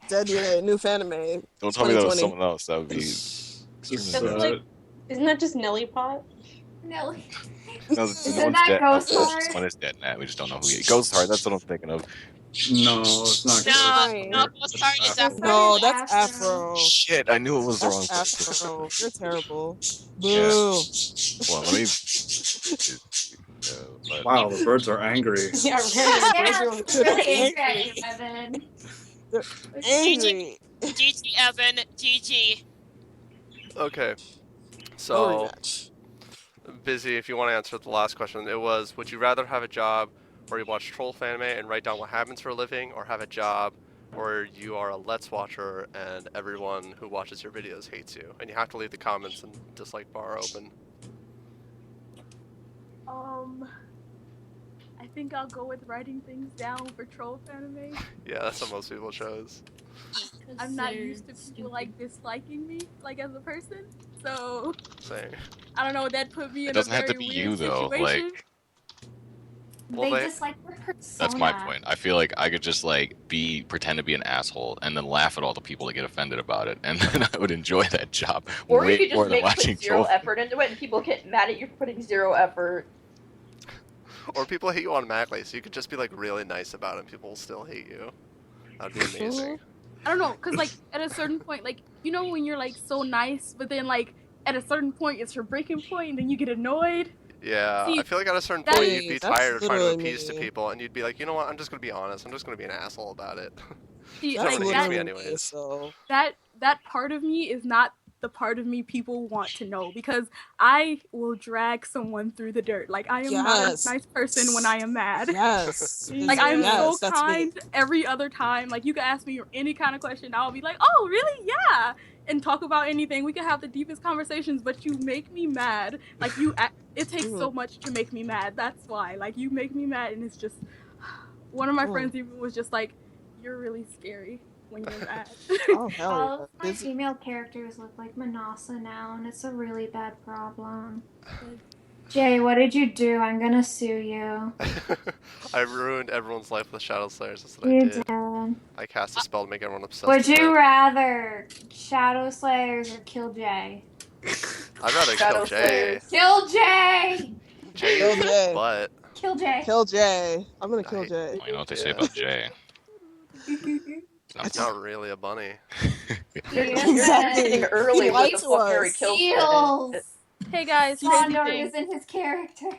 Dead Gay. New Fanime. Don't tell me that was 2020. someone else. That would be. Just, That's like, isn't that just Nelly Pot? No. No, Isn't one's that dead. Ghost No, Heart? someone is dead now. We just don't know who he is. Ghost Heart. That's what I'm thinking of. no, it's not. No, Ghost Heart is Ghost Afro. No, Heart is that's Afro. Shit! I knew it was the wrong That's person. Afro. You're terrible. Boo. Yeah. Well, let me. But Wow, the birds are angry. Yeah, Yeah, random. it's really angry, Evan. Angry. GG, Evan. GG. Okay. No So, rematch. Busy, if you want to answer the last question, it was, would you rather have a job where you watch Troll Fanime and write down what happens for a living, or have a job where you are a Let's Watcher and everyone who watches your videos hates you, and you have to leave the comments and dislike bar open? I think I'll go with writing things down for Troll Fanime. Yeah, that's what most people chose. I'm not used to people like disliking me, like as a person. So Same. I don't know. That put me it in doesn't a have very to be weird you though. situation. Like Well, They they- just like the persona. that's my point. I feel like I could just like pretend to be an asshole and then laugh at all the people that get offended about it, and then I would enjoy that job Or way you could more just than make watching put zero Troll. effort into it, and people get mad at you for putting zero effort. Or people hate you automatically, so you could just be like really nice about it and people will still hate you. That'd be amazing. I don't know, cause like at a certain point, like you know when you're like so nice, but then like at a certain point it's your breaking point, and then you get annoyed. Yeah, See, I feel like at a certain that point is- you'd be that's tired of trying to literally appease to me. people, and you'd be like, you know what, I'm just gonna be honest, I'm just gonna be an asshole about it. See, That's like what hates me that, anyways. So that part of me is not the part of me people want to know, because I will drag someone through the dirt. Like I am not Yes. a nice person when I am mad. yes. Like I'm Yes, so that's me. kind every other time. Like you can ask me any kind of question, I'll be like, "Oh, really? Yeah," and talk about anything. We can have the deepest conversations, but you make me mad. Like it takes so much to make me mad. That's why. Like you make me mad, and it's just. One of my friends even was just like, "You're really scary when you're mad." Oh hell All yeah. of my female characters look like Manasa now, and it's a really bad problem. Jay, what did you do? I'm gonna sue you. I ruined everyone's life with Shadow Slayers, that's what I You did. did. I cast a spell to make everyone obsessed Would with you it. rather Shadow Slayers or kill Jay? I'd rather kill Jay. Kill Jay! Jay Kill is Jay. butt. Kill Jay. Kill Jay. I'm gonna kill Jay. You know what they say about Jay? It's not really a bunny. You're getting early He lied with the to fuck us. Mary kill Seals! Hey guys, crazy Sondor thing. isn't his character.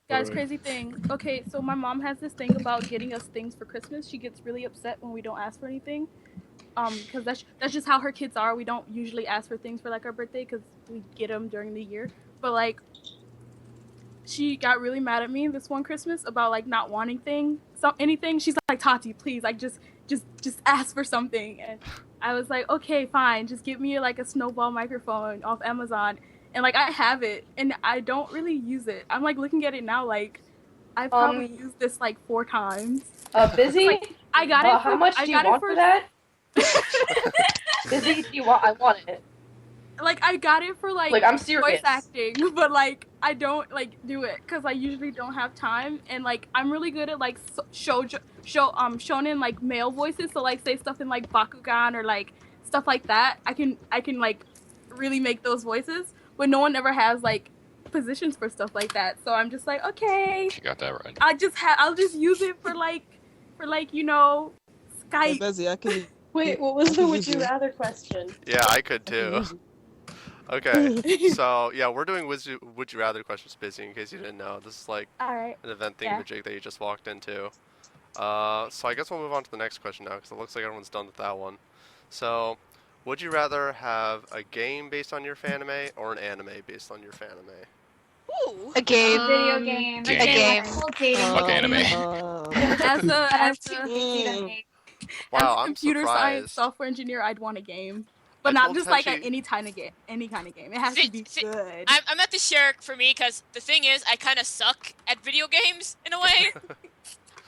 Guys, crazy thing. Okay, so my mom has this thing about getting us things for Christmas. She gets really upset when we don't ask for anything. Because that's just how her kids are. We don't usually ask for things for like our birthday because we get them during the year. But like, she got really mad at me this one Christmas about like not wanting anything. She's like, Tati, please, like just just ask for something. And I was like, okay, fine, just give me like a snowball microphone off Amazon. And like I have it, and I don't really use it. I'm like looking at it now, like I probably used this like 4 times. Busy? Like, I got it. For, how much do you want for that? Busy? I want it. Like I got it for like I'm serious. voice acting, but like I don't like do it because I usually don't have time. And like I'm really good at like shonen like male voices. So like say stuff in like Bakugan or like stuff like that. I can like really make those voices, but no one ever has like positions for stuff like that. So I'm just like, okay, You got that right. I'll just use it for like you know Skype. Busy, I can. Wait, what was the would you rather question? Yeah, I could too. Okay, so yeah, we're doing would you rather questions, Busy, in case you didn't know. This is like Alright. an event thingamajig that you just walked into. So I guess we'll move on to the next question now, because it looks like everyone's done with that one. So, would you rather have a game based on your fanime or an anime based on your fanime? Ooh. A game. Video game. A game. Fuck anime. As Wow, a I'm computer surprised. science software engineer, I'd want a game, but I not told just like Tenchi- any kind of game. It has to be good. I'm at the share for me because the thing is, I kind of suck at video games in a way.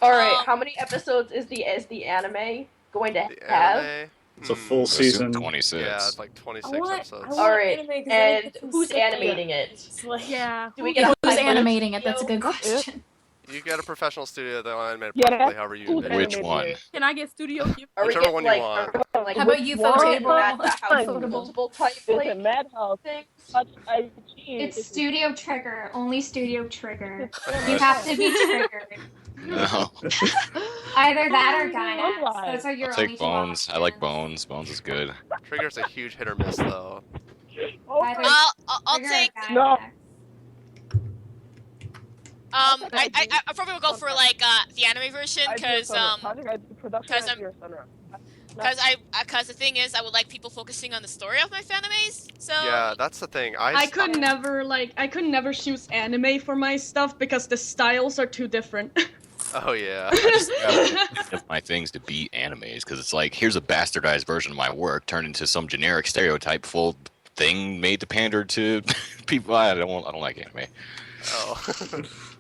Alright, how many episodes is the anime going to The have? anime? It's a full season. 26. Yeah, it's like 26 episodes. Alright, and who's animating it? Yeah. Do we get Who's animating it? That's a good question. You get a professional studio that'll animate it Yeah, perfectly however you envision. Which one? Can I get studio gift? Are we Whichever getting, one you like, want. are we like How about you, one Photable? Madhouse multiple type like Madhouse. things? It's Studio Trigger. Only Studio Trigger. You have to be triggered. No. Either that or Gynax. Those are your I'll only take two Bones. I options. like Bones. Bones is good. Trigger's a huge hit or miss though. Either I'll Trigger or take. No. Gynax. I probably will go for like the anime version because the thing is I would like people focusing on the story of my fanimes. So Yeah, that's the thing. I could never choose anime for my stuff because the styles are too different. Oh yeah. I just have my things to beat animes because it's like here's a bastardized version of my work turned into some generic stereotype full thing made to pander to people. I don't like anime. Oh.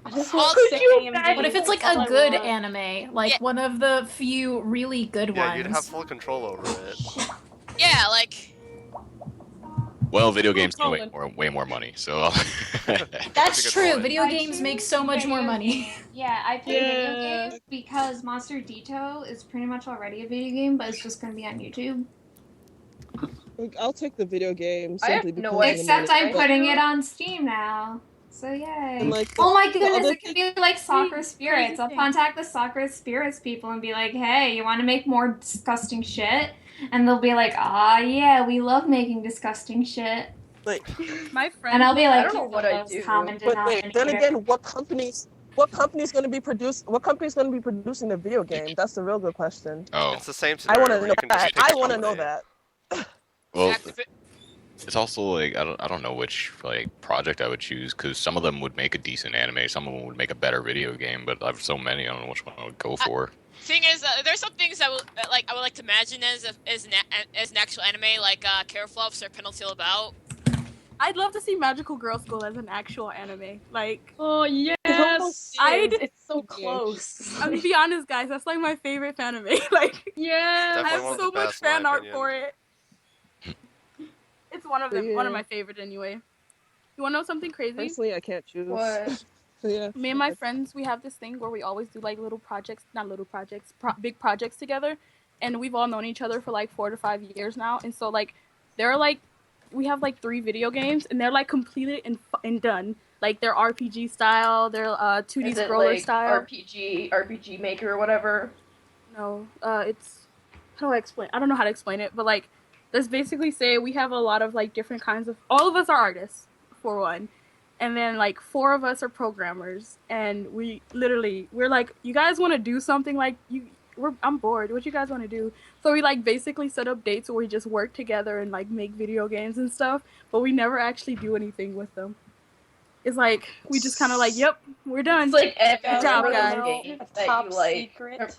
What if it's like a good anime, like one of the few really good Yeah, ones? you'd have full control over it. yeah, like Well, video games need way more money, so. That's a good true. point. Video games make so much more money. Yeah, I play video games because Monster Ditto is pretty much already a video game, but it's just going to be on YouTube. I'll take the video game. I have simply no because idea. of the Except money. I'm putting it on Steam now. So yay. And, like, Oh my the goodness, other it could be like Soccer Spirits. I'll contact the Soccer Spirits people and be like, hey, you want to make more disgusting shit? And they'll be like, ah, yeah, we love making disgusting shit. Like, My friend. And I'll be like, I don't know what I do. common but wait, then denominator. again, what company's going to be producing the video game? That's the real good question. Oh. It's the same I scenario want to where know you can that. just pick I want to know somebody. that. Well, Activi- it's also like I don't know which like project I would choose because some of them would make a decent anime, some of them would make a better video game, but I have so many I don't know which one I would go for. thing is, there's some things I would like to imagine as an actual anime, like Careflops or Penalty About. I'd love to see Magical Girl School as an actual anime. Like, Oh yes, It's so close. I'm gonna be honest, guys. That's like my favorite fanime. Like, yeah. I Definitely have one of so the much best, in my fan art opinion. for it. It's one of them. Yeah. One of my favorite, anyway. You wanna know something crazy? Personally, I can't choose. What? Yeah. Me and my friends, we have this thing where we always do like big projects together, and we've all known each other for like 4 to 5 years now. And so like, we have like 3 video games, and they're like completed and done. Like they're RPG style, they're 2D Is it scroller like style. RPG Maker or whatever? No, it's how do I explain? I don't know how to explain it, but like, let's basically say we have a lot of like different kinds of. All of us are artists, for one. And then like 4 of us are programmers, and we're like, you guys want to do something? Like I'm bored. What you guys want to do? So we like basically set up dates where we just work together and like make video games and stuff, but we never actually do anything with them. It's like we just kind of like, yep, we're done. It's like Good job, every guys. game that Top you like. secret.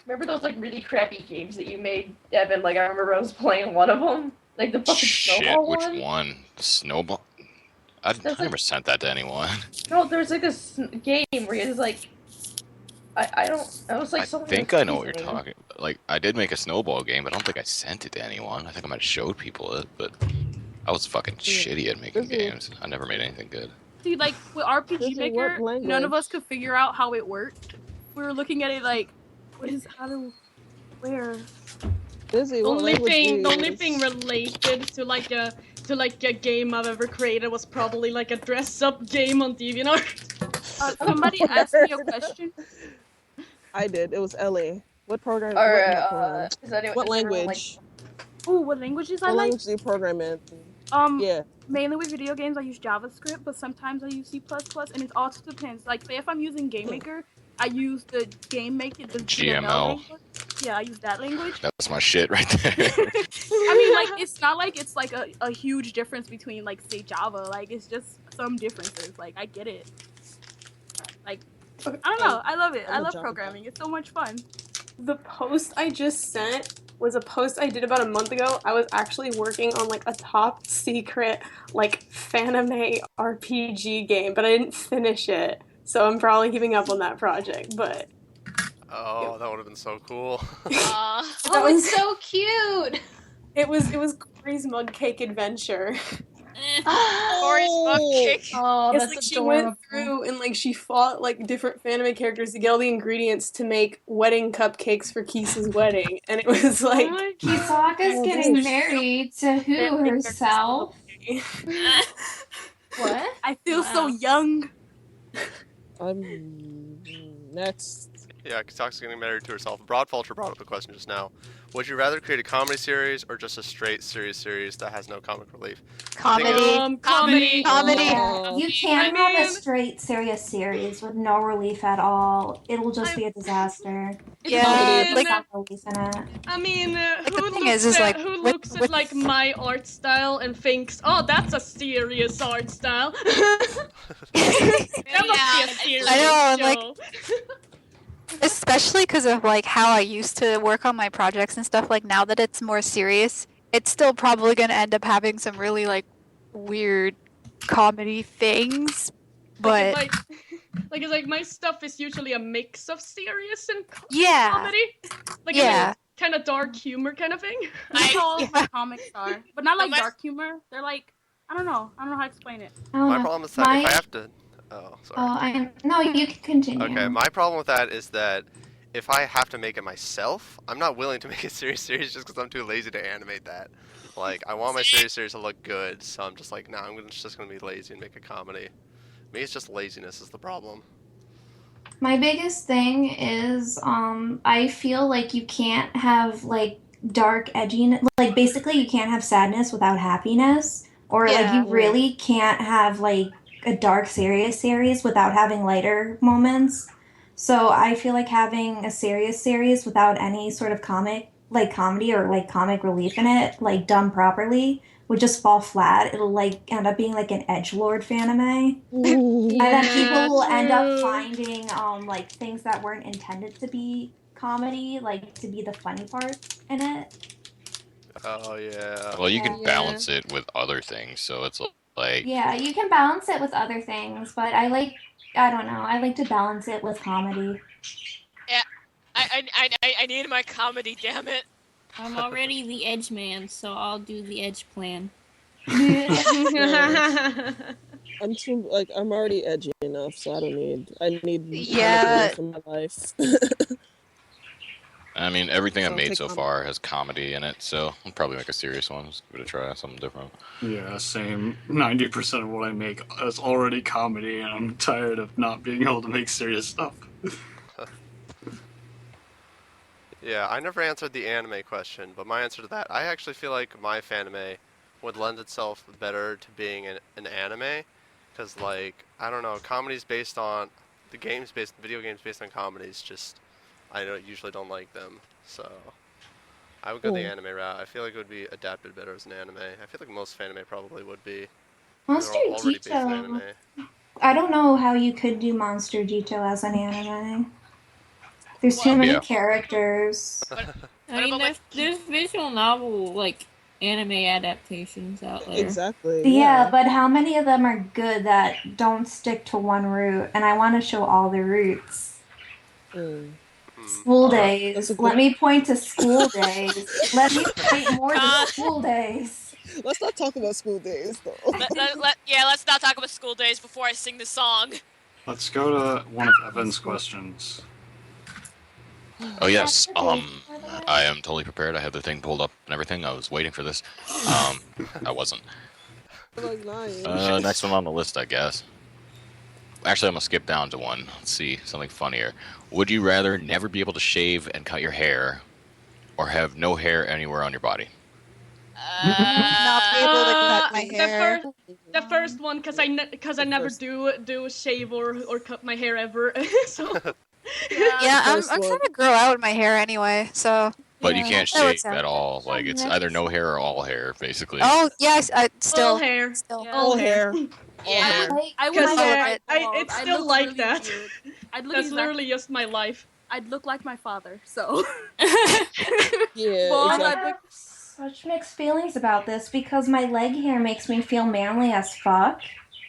Remember those like really crappy games that you made, Evan? Like I remember I was playing one of them, like the fucking Shit, snowball which one. one? Snowball? I never sent that to anyone. No, there was like a game where it was like, I was like I something. think I know what you're talking about. Like, I did make a snowball game, but I don't think I sent it to anyone. I think I might have showed people it, but I was fucking shitty at making games. I never made anything good. See, like with RPG Maker, none of us could figure out how it worked. We were looking at it like, where? Busy. The only thing related to like a game I've ever created was probably like a dress-up game on DeviantArt. Somebody asked me a question. I did. It was Ellie. What program? What language? Ooh, what languages I What like? language do you program in? Yeah. Mainly with video games, I use JavaScript, but sometimes I use C++, and it also depends. Like, say if I'm using Game Maker, I use the Game Maker, the GML. language. Yeah, I use that language. That's my shit right there. I mean, like, it's not like it's like a huge difference between, like, say Java. Like, it's just some differences. Like, I get it. Like, I don't know. I love it. I love programming. It's so much fun. The post I just sent was a post I did about a month ago. I was actually working on like a top secret like Fanime RPG game, but I didn't finish it. So I'm probably giving up on that project, but Oh, that would have been so cool. Oh, it's so cute. It was Corey's Mug Cake Adventure. Corey's Mug Cake. Oh, it's that's like adorable. she went through and like she fought like different Fanime characters to get all the ingredients to make wedding cupcakes for Kisa's wedding, and it was like Kisaka's getting married to who herself? What? I feel so young. Next. Yeah, Kisaka's getting married to herself. Broadfalter brought up a question just now. Would you rather create a comedy series or just a straight serious series that has no comic relief? Comedy. Comedy. You can't have a straight serious series with no relief at all. It'll just be a disaster. Yeah, like relief in it. I mean, who looks at like my art style and thinks, oh, that's a serious art style. That must be a serious I know, show. like, especially because of like how I used to work on my projects and stuff. Like now that it's more serious, it's still probably gonna end up having some really like weird comedy things. But it's like my stuff is usually a mix of serious and yeah, comedy. Like yeah, kind of dark humor kind of thing. That's all my comics are, but not like dark humor. They're like, I don't know how to explain it. My problem is that if I have to... Oh, sorry. No, you can continue. Okay, my problem with that is that if I have to make it myself, I'm not willing to make a serious series just because I'm too lazy to animate that. Like, I want my serious series to look good, so I'm just like, nah, I'm just going to be lazy and make a comedy. Me, it's just laziness is the problem. My biggest thing is, I feel like you can't have, like, dark edginess. Like, basically, you can't have sadness without happiness. Or, like, you really can't have, like, a dark, serious series without having lighter moments. So I feel like having a serious series without any sort of comedy or, like, comic relief in it, like, done properly, would just fall flat. It'll, like, end up being, like, an edgelord fanime. And then people will end up finding, like, things that weren't intended to be comedy, like, to be the funny part in it. Oh, yeah. Well, you can balance it with other things, so it's like... Yeah, you can balance it with other things, but I don't know, I like to balance it with comedy. Yeah, I need my comedy, damn it. I'm already the edge man, so I'll do the edge plan. I'm already edgy enough, so I need yeah in my life. I mean, everything I've made so far has comedy in it, so I'll probably make a serious one. Just give it a try, something different. Yeah, same. 90% of what I make is already comedy, and I'm tired of not being able to make serious stuff. Yeah, I never answered the anime question, but my answer to that, I actually feel like my fanime would lend itself better to being an anime, because, like, I don't know, comedy's based on, video games based on comedies, just, I usually don't like them, so I would go the anime route. I feel like it would be adapted better as an anime. I feel like most fanime probably would be. Monster Jito. I don't know how you could do Monster Jito as an anime. There's too many Yeah. What I mean, about, like- there's visual novel like anime adaptations out there. Exactly. Yeah, but how many of them are good that don't stick to one route? And I want to show all the routes. Mm. School That's days. a good- Let me point to school days. Let me point more to school days. Let's not talk about school days, though. let's not talk about school days before I sing the song. Let's go to one of Evan's questions. Oh yes. I am totally prepared. I had the thing pulled up and everything. I was waiting for this. I wasn't. Like, nice. Next one on the list, I guess. Actually, I'm gonna skip down to one. Let's see, something funnier. Would you rather never be able to shave and cut your hair, or have no hair anywhere on your body? Not be able to cut my hair. The first one, because I never do shave or cut my hair ever. So Yeah, I'm trying to grow out my hair anyway, so. But you can't That would shave sound at all. Like it's either no hair or all hair, basically. Oh yes, I still. all hair. Still. Yeah. All hair. Yeah. I Because would it's I'd still look like really that. weird. I'd look That's exactly- literally just my life. I'd look like my father, so. Yeah. Bald, exactly. I'd look- Such mixed feelings about this because my leg hair makes me feel manly as fuck.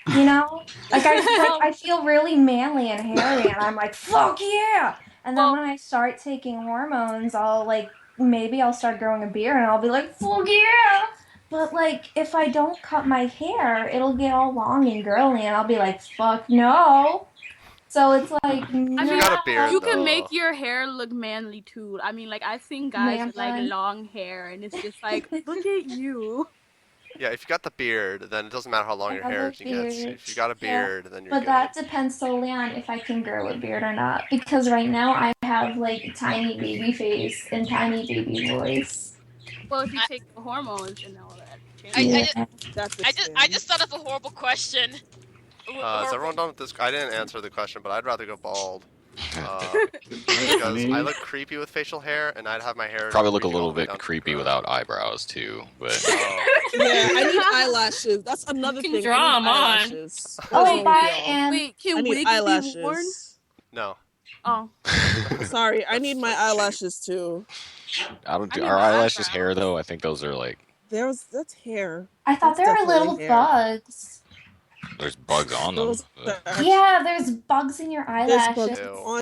You know? Like I feel really manly and hairy and I'm like, fuck yeah! And then when I start taking hormones, maybe I'll start growing a beard and I'll be like, fuck yeah! But like, if I don't cut my hair, it'll get all long and girly and I'll be like, fuck no! So it's like, no. You got a beard, You can though. make your hair look manly too. I mean, like I've seen guys with like Man bun. long hair, and it's just like, look at you. Yeah, if you got the beard, then it doesn't matter how long your I hair love gets. beard. If you got a Yeah, beard, then you're But good. that depends solely on if I can grow a beard or not. Because right now I have like tiny baby face and tiny baby voice. Well, if you take the hormones and all that. I just thought of a horrible question. Is everyone done with this? I didn't answer the question, but I'd rather go bald. Because I look creepy with facial hair, and I'd have my hair Probably look a reaching all little the way bit down to creepy the without eyebrows too, but Yeah, I need eyelashes. That's another You thing. can draw I need 'em on. eyelashes. Oh, What's wrong bye, with y'all? and Wait, can I need wigs eyelashes. be worn? No. Oh. Sorry, I need my eyelashes too. I don't. I need Are my eyelashes eyebrows. hair though? I think those are like That's hair. I thought That's there were little definitely hair. bugs. there's bugs on them. Those but- are- Yeah, there's bugs in your There's eyelashes. bugs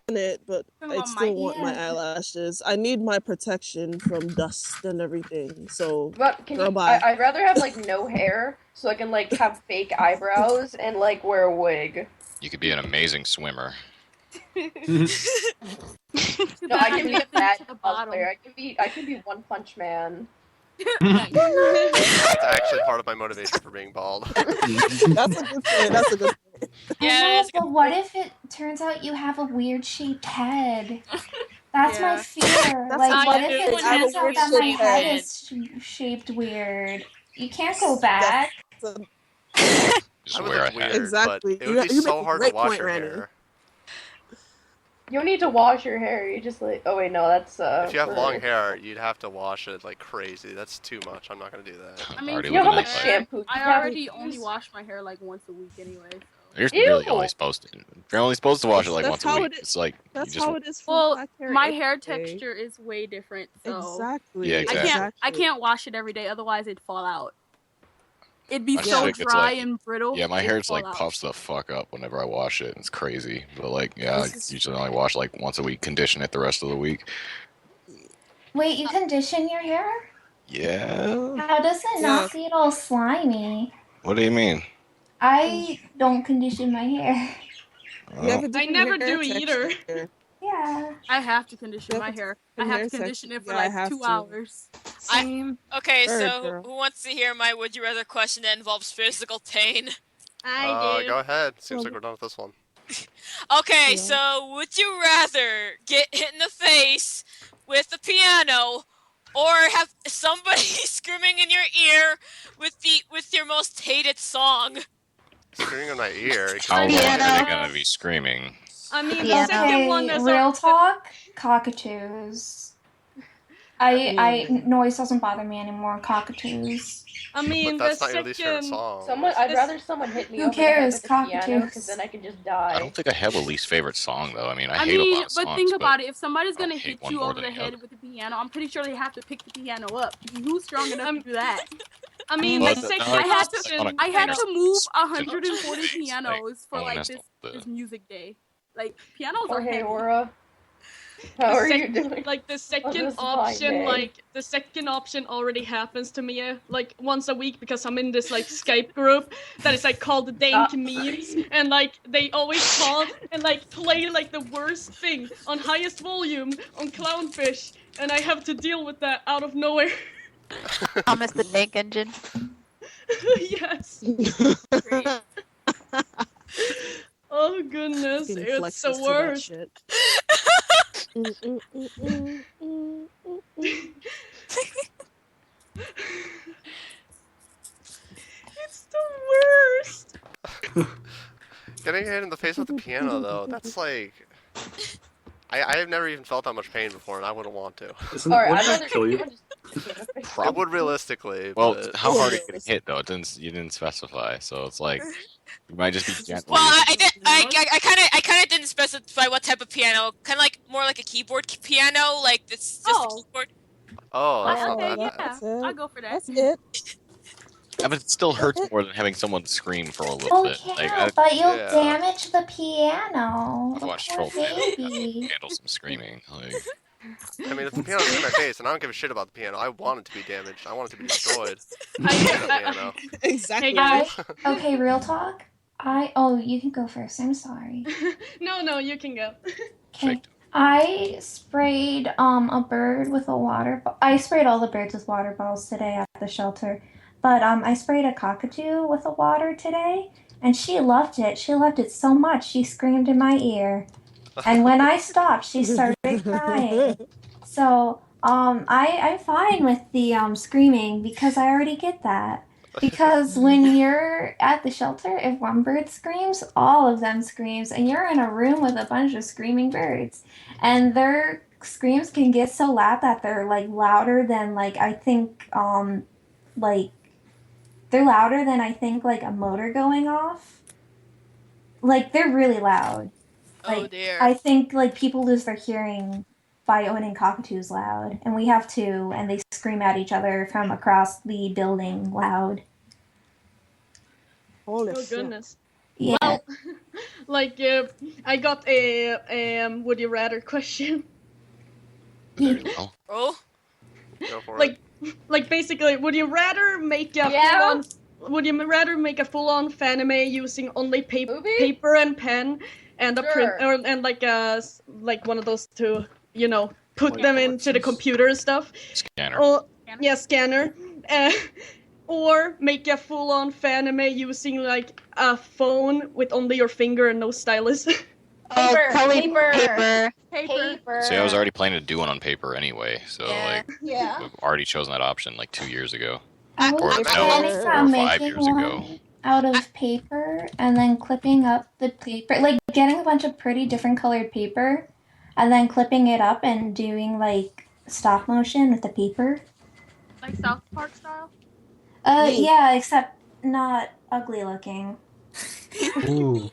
on it, but Talking I about still my- want my Yeah. eyelashes. I need my protection from dust and everything. So But can Girl, you, bye. I'd rather have like no hair so I can like have fake eyebrows and like wear a wig. You could be an amazing swimmer. No, I can be a bad the bottom. cosplayer. I can be One Punch Man. That's actually part of my motivation for being bald. that's a good point. That's a good point. Yeah, I know, it's a but what if it turns out you have a weird shaped head? That's my Yeah. fear. That's Like, how what you if do it it. I have a turns out weird that my shaped head head. is shaped weird? You can't go back. So, Just I would wear a look hat. weird, Exactly. but it would be You so make a hard to great wash point, your Randy. hair. You don't need to wash your hair. You just like. Oh wait, no, that's If you have for- long hair, you'd have to wash it like crazy. That's too much. I'm not gonna do that. I mean, Already You know how living much that life. shampoo? I you have already to only use? wash my hair like once a week anyway. So. You're Ew. really only supposed to. You're only supposed to wash it like That's once a how week. it is. It's like you That's just. how it is for Well, black hair. my hair anyway. texture is way different, so Exactly. Yeah, I exactly. I can't wash it every day, otherwise it'd fall out. It'd be I so think it's dry like- and brittle. Yeah, my it'd hair's fall like out. puffs the fuck up whenever I wash it. It's crazy. But like, yeah, I usually only wash like once a week, condition it the rest of the week. Wait, you condition your hair? Yeah. How does it not get all slimy? What do you mean? I don't condition my hair. You have a I different never hair do either. texture. Yeah. I have to condition Yeah, my but hair. I and have hair to condition it for texture, yeah, I like have 2 to. hours. Okay, Bird so girl. who wants to hear my would you rather question that involves physical pain? I do. Go ahead. Seems like we're done with this one. Okay, Yeah. so would you rather get hit in the face with the piano or have somebody screaming in your ear with your most hated song? Screaming in my ear. it How long could be- are they gonna be screaming? I mean, Yeah. the second one Okay, is real talk, cockatoos. Noise doesn't bother me anymore. Cockatoos. I mean, But that's the not your least favorite second. song. I'd rather someone hit me Who over the head cares? with a piano, Cockatoos. because then I can just die. I don't think I have a least favorite song though. I mean, I I hate a mean, lot of songs. but think about it. If somebody's I don't gonna hate hit one you more over than the the head other. with the piano, I'm pretty sure they have to pick the piano up. Who's strong enough to do that? I mean, Well, the no, second I had option. I had to move Like, 140 pianos for no one like has this to- this music day. Like pianos Oh, are hey, heavy. Aura. How are you doing? Like the second this fine option, day. like the second option already happens to me like once a week because I'm in this like Skype group that is like called the Dank Memes, and like they always call and like play like the worst thing on highest volume on Clownfish, and I have to deal with that out of nowhere. Thomas the Tank Engine. Yes. Oh goodness, Getting it's flexes the to that worst. shit. It's the worst. Getting hit in the face with the piano, though, that's like... I have never even felt that much pain before, and I wouldn't want to. Alright, I'd rather kill you? It would realistically, Well, but... how hard are you gonna hit though? You didn't specify, so it's like you might just be gently. Well, I kind of didn't specify what type of piano. Kind of like more like a keyboard piano, like it's just a keyboard. Oh, that's not Okay, that yeah, bad. That's it. I'll go for that. That's it. Yeah, but it still hurts more than having someone scream for a little bit. Like, but you'll Yeah. damage the piano. I've watched Poor Troll baby. handle some screaming. Like, I mean, if the piano's in my face, and I don't give a shit about the piano, I want it to be damaged. I want it to be destroyed. Piano. Exactly. Hey guys. Okay, real talk. Oh, you can go first. I'm sorry. No, you can go. Okay. I sprayed a bird with a water. I sprayed all the birds with water bottles today at the shelter, but I sprayed a cockatoo with a water today, and she loved it. She loved it so much she screamed in my ear, and when I stopped, she started crying. So I'm fine with the screaming because I already get that. Because when you're at the shelter, if one bird screams, all of them screams, and you're in a room with a bunch of screaming birds, and their screams can get so loud that they're like louder than like I think like they're louder than I think like a motor going off. Like they're really loud. Like, Oh dear. I think like people lose their hearing by owning cockatoos loud, and we have two, and they scream at each other from across the building loud. Holy Oh shit. goodness. Yeah. Well, like I got a would you rather question. there you go. Oh. Go for Like it. like basically, would you rather make a Yeah? full-on Would you rather make a full-on Fanime using only Movie? paper and pen and a print Sure. and like one of those to put them into the computer and stuff? Scanner. Or yeah, scanner. Or make a full-on Fanime using like a phone with only your finger and no stylus. Probably paper. paper. See, I was already planning to do one on paper anyway, so Yeah. like Yeah. I've already chosen that option like 2 years ago. I was Or no, planning 4 on or 5 making years one ago. out of paper and then clipping up the paper, like getting a bunch of pretty different colored paper and then clipping it up and doing like stop motion with the paper. Like South Park style. Yeah, except not ugly looking. Ooh.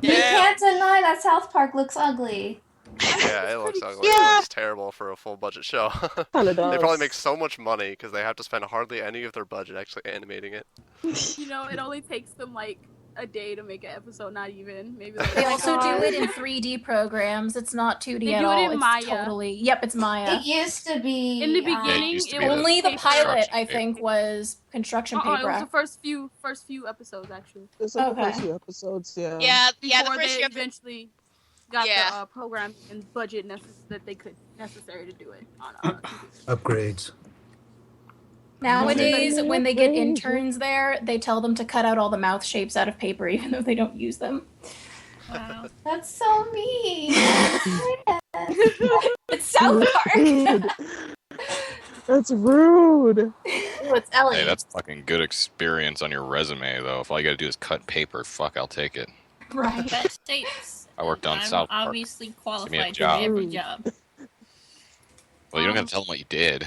You can't deny that South Park looks ugly. Yeah, it looks ugly. Yeah. It looks terrible for a full budget show. Kinda They does. probably make so much money because they have to spend hardly any of their budget actually animating it. You know, it only takes them like a day to make an episode, not even. Maybe like They also do it in 3D programs. It's not 2D They at do it all. in It's Maya. totally. Yep, it's Maya. It used to be in the Yeah, beginning. it used to It be was Only the paper. pilot, I Construction think, was construction It was paper. the first few episodes actually. There's like the Okay. first few episodes, yeah. Yeah, the Before first they year. eventually got Yeah. the program and budget that they could necessary to do it on Upgrades. Nowadays, when they get interns there, they tell them to cut out all the mouth shapes out of paper, even though they don't use them. Wow. That's so mean. It's South Park. Rude. That's rude. Ooh, it's Ellie. Hey, that's fucking good experience on your resume though. If all you gotta do is cut paper, fuck, I'll take it. Right. Best tapes I worked on I'm South Park. obviously Give me a qualified to do job. every job. Well, you don't have to tell them what you did.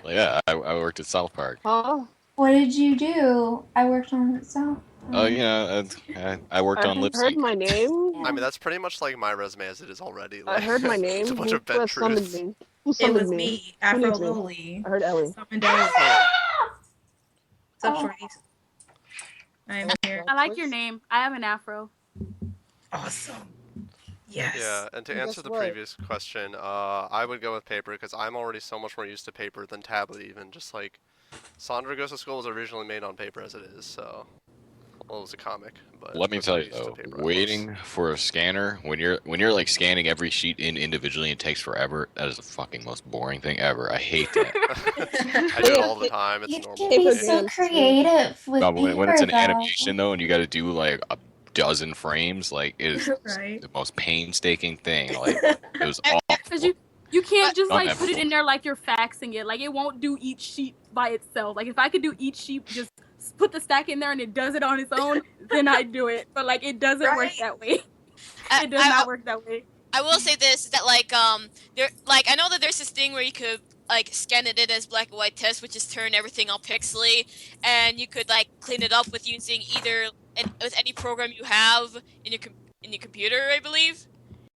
Well, yeah, I worked at South Park. Oh, What did you do? I worked on itself. Oh, I worked on lip heard sync. my name. I mean, that's pretty much like my resume as it is already. I Like, heard my name. it's a bunch Who of bent summoned truths. me? Who It summoned was me? me, Who Afro needs me? Lily. I heard Ellie. Summoned Ellie. What's up, shorties? I am here. I like your name. I have an afro. Awesome. Yes. Yeah, and to And answer guess the what? previous question, I would go with paper because I'm already so much more used to paper than tablet even. Just like Sandra Goes to School was originally made on paper as it is, so well, it was a comic. But Let me that's tell how you used to though, paper I was. waiting for a scanner when you're like scanning every sheet in individually and it takes forever. That is the fucking most boring thing ever. I hate that. I do it all the time. It's You normal. can for be me. so creative with No, but when it's an paper, though. animation though, and you got to do like a dozen frames, like it is Right. the most painstaking thing. Like it was awful. Because you can't just Don't like put it ever- in there like you're faxing it. Like it won't do each sheet by itself. Like if I could do each sheet, just put the stack in there and it does it on its own, then I'd do it. But like it doesn't work Right. that way. It does not work that way. I will say this, that like there, like I know that there's this thing where you could like scan it in as black and white text, which is turn everything all pixely, and you could like clean it up with using either with any program you have in your computer, I believe.